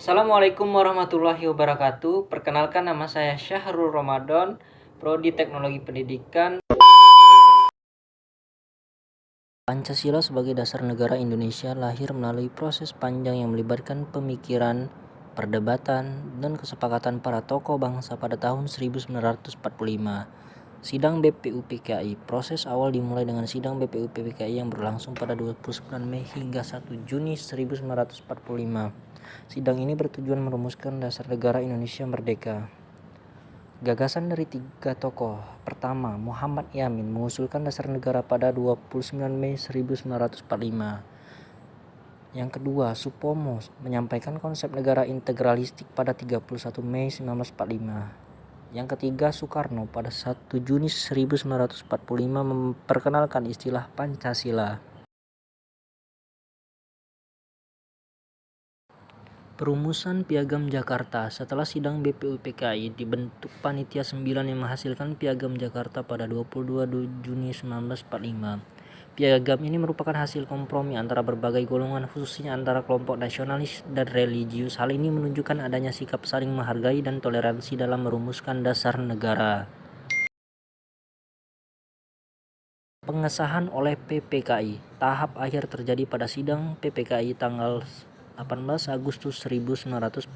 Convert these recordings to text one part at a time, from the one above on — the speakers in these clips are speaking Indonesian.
Assalamualaikum warahmatullahi wabarakatuh. Perkenalkan, nama saya Syahrul Ramadan, Prodi Teknologi Pendidikan. Pancasila sebagai dasar negara Indonesia lahir melalui proses panjang yang melibatkan pemikiran, perdebatan, dan kesepakatan para tokoh bangsa pada tahun 1945. Sidang BPUPKI. Proses awal dimulai dengan sidang BPUPKI yang berlangsung pada 29 Mei hingga 1 Juni 1945. Sidang ini bertujuan merumuskan dasar negara Indonesia merdeka. Gagasan dari tiga tokoh. Pertama, Muhammad Yamin mengusulkan dasar negara pada 29 Mei 1945. Yang kedua, Supomo menyampaikan konsep negara integralistik pada 31 Mei 1945. Yang ketiga, Soekarno pada 1 Juni 1945 memperkenalkan istilah Pancasila. Perumusan Piagam Jakarta. Setelah sidang BPUPKI, dibentuk Panitia 9 yang menghasilkan Piagam Jakarta pada 22 Juni 1945. Piagam ini merupakan hasil kompromi antara berbagai golongan, khususnya antara kelompok nasionalis dan religius. Hal ini menunjukkan adanya sikap saling menghargai dan toleransi dalam merumuskan dasar negara. Pengesahan oleh PPKI. Tahap akhir terjadi pada sidang PPKI tanggal 18 Agustus 1945.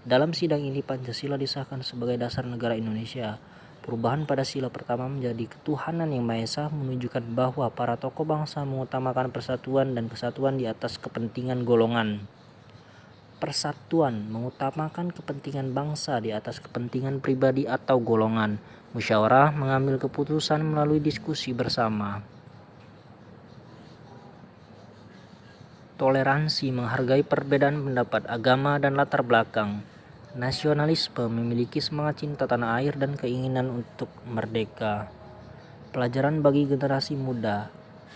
Dalam sidang ini Pancasila disahkan sebagai dasar negara Indonesia. Perubahan pada sila pertama menjadi ketuhanan yang Maha Esa menunjukkan bahwa para tokoh bangsa mengutamakan persatuan dan kesatuan di atas kepentingan golongan. Persatuan mengutamakan kepentingan bangsa di atas kepentingan pribadi atau golongan. Musyawarah mengambil keputusan melalui diskusi bersama. Toleransi menghargai perbedaan pendapat, agama, dan latar belakang. Nasionalisme memiliki semangat cinta tanah air dan keinginan untuk merdeka. Pelajaran bagi generasi muda.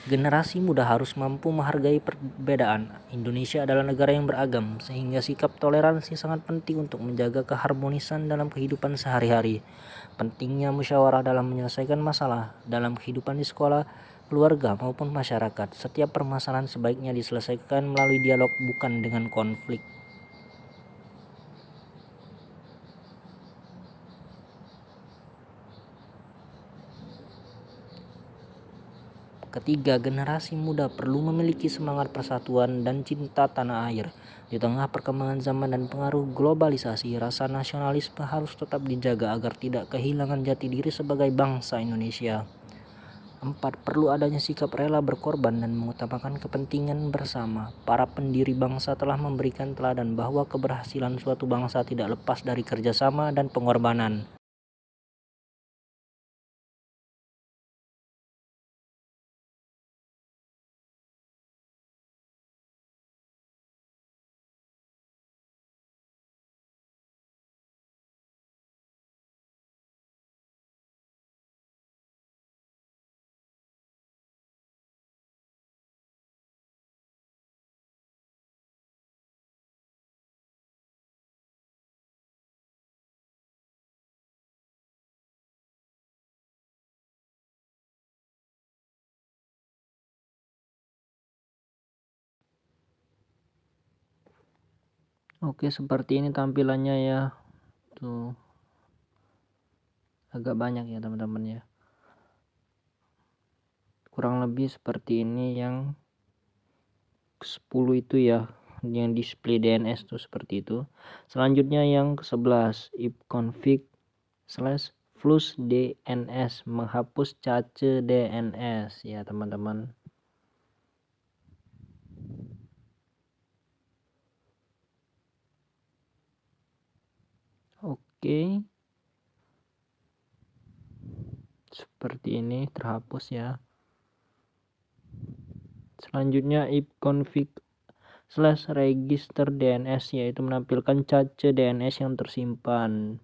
Generasi muda harus mampu menghargai perbedaan. Indonesia adalah negara yang beragam, sehingga sikap toleransi sangat penting untuk menjaga keharmonisan dalam kehidupan sehari-hari. Pentingnya musyawarah dalam menyelesaikan masalah dalam kehidupan di sekolah, keluarga, maupun masyarakat. Setiap permasalahan sebaiknya diselesaikan melalui dialog, bukan dengan konflik. Ketiga, generasi muda perlu memiliki semangat persatuan dan cinta tanah air. Di tengah perkembangan zaman dan pengaruh globalisasi, rasa nasionalisme harus tetap dijaga agar tidak kehilangan jati diri sebagai bangsa Indonesia. 4. Perlu adanya sikap rela berkorban dan mengutamakan kepentingan bersama. Para pendiri bangsa telah memberikan teladan bahwa keberhasilan suatu bangsa tidak lepas dari kerjasama dan pengorbanan. Oke, seperti ini tampilannya ya. Tuh, agak banyak ya teman-teman ya. Kurang lebih seperti ini yang 10 itu ya, yang display DNS tuh seperti itu. Selanjutnya yang ke-11, ifconfig /flush DNS, menghapus cache DNS ya teman-teman. Oke, seperti ini terhapus ya. Selanjutnya ifconfig /register DNS, yaitu menampilkan cache DNS yang tersimpan.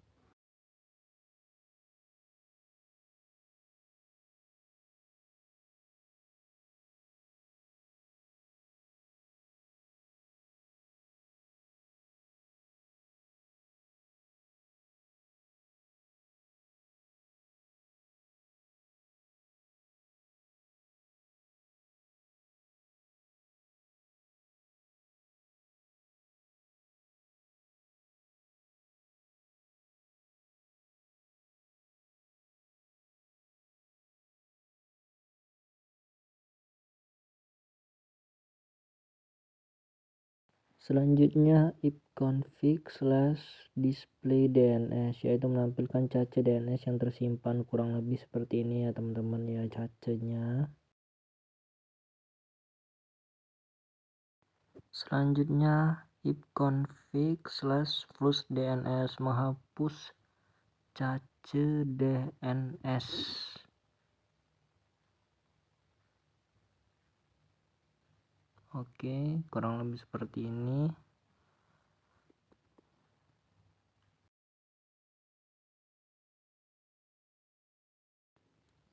Selanjutnya ipconfig/display DNS, yaitu menampilkan cache DNS yang tersimpan. Kurang lebih seperti ini ya teman-teman ya cachenya. Selanjutnya ipconfig/flushDNS, menghapus cache DNS. Oke, kurang lebih seperti ini.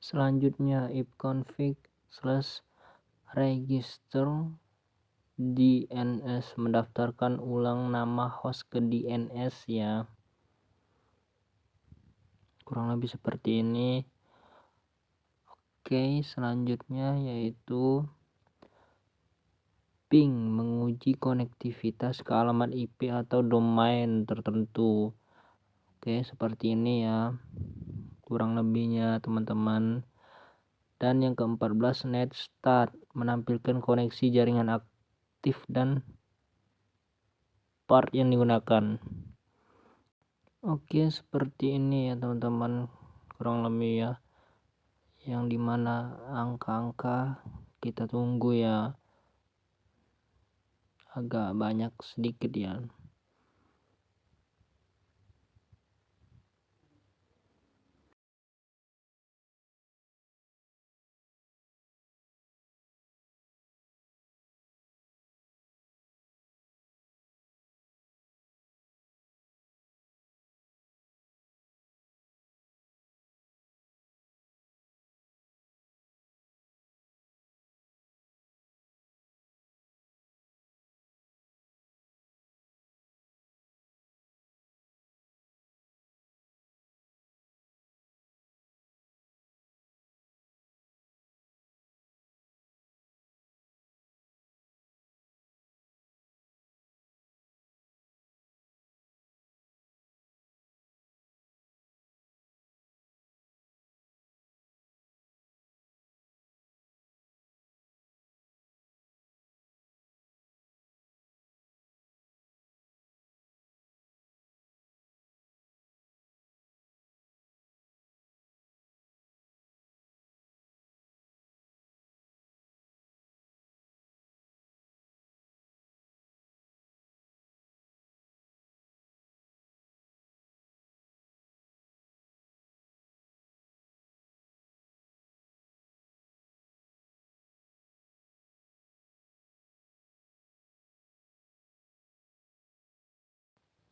Selanjutnya ipconfig/register DNS, mendaftarkan ulang nama host ke DNS ya. Kurang lebih seperti ini. Oke, selanjutnya yaitu ping, menguji konektivitas ke alamat IP atau domain tertentu. Oke, seperti ini ya kurang lebihnya teman-teman. Dan yang ke-14 netstart, menampilkan koneksi jaringan aktif dan part yang digunakan. Oke, seperti ini ya teman-teman kurang lebih ya, yang dimana angka-angka kita tunggu ya agak banyak sedikit ya.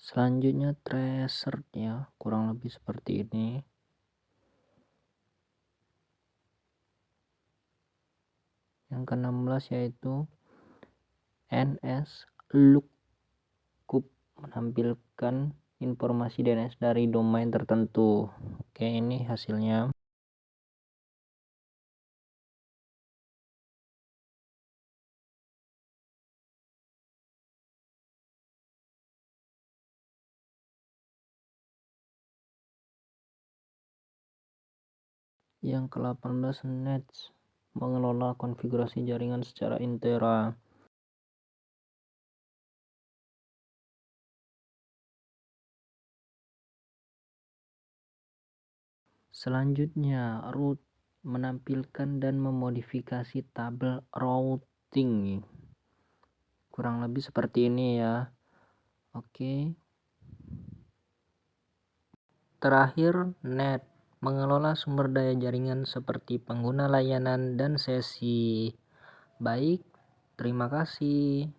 Selanjutnya tracer ya, kurang lebih seperti ini. Yang ke-16 yaitu NSLookup, menampilkan informasi DNS dari domain tertentu. Oke, ini hasilnya. Yang ke-18 nets, mengelola konfigurasi jaringan secara intera. Selanjutnya root, menampilkan dan memodifikasi tabel routing. Kurang lebih seperti ini ya. Oke. Terakhir net, mengelola sumber daya jaringan seperti pengguna layanan dan sesi. Baik, terima kasih.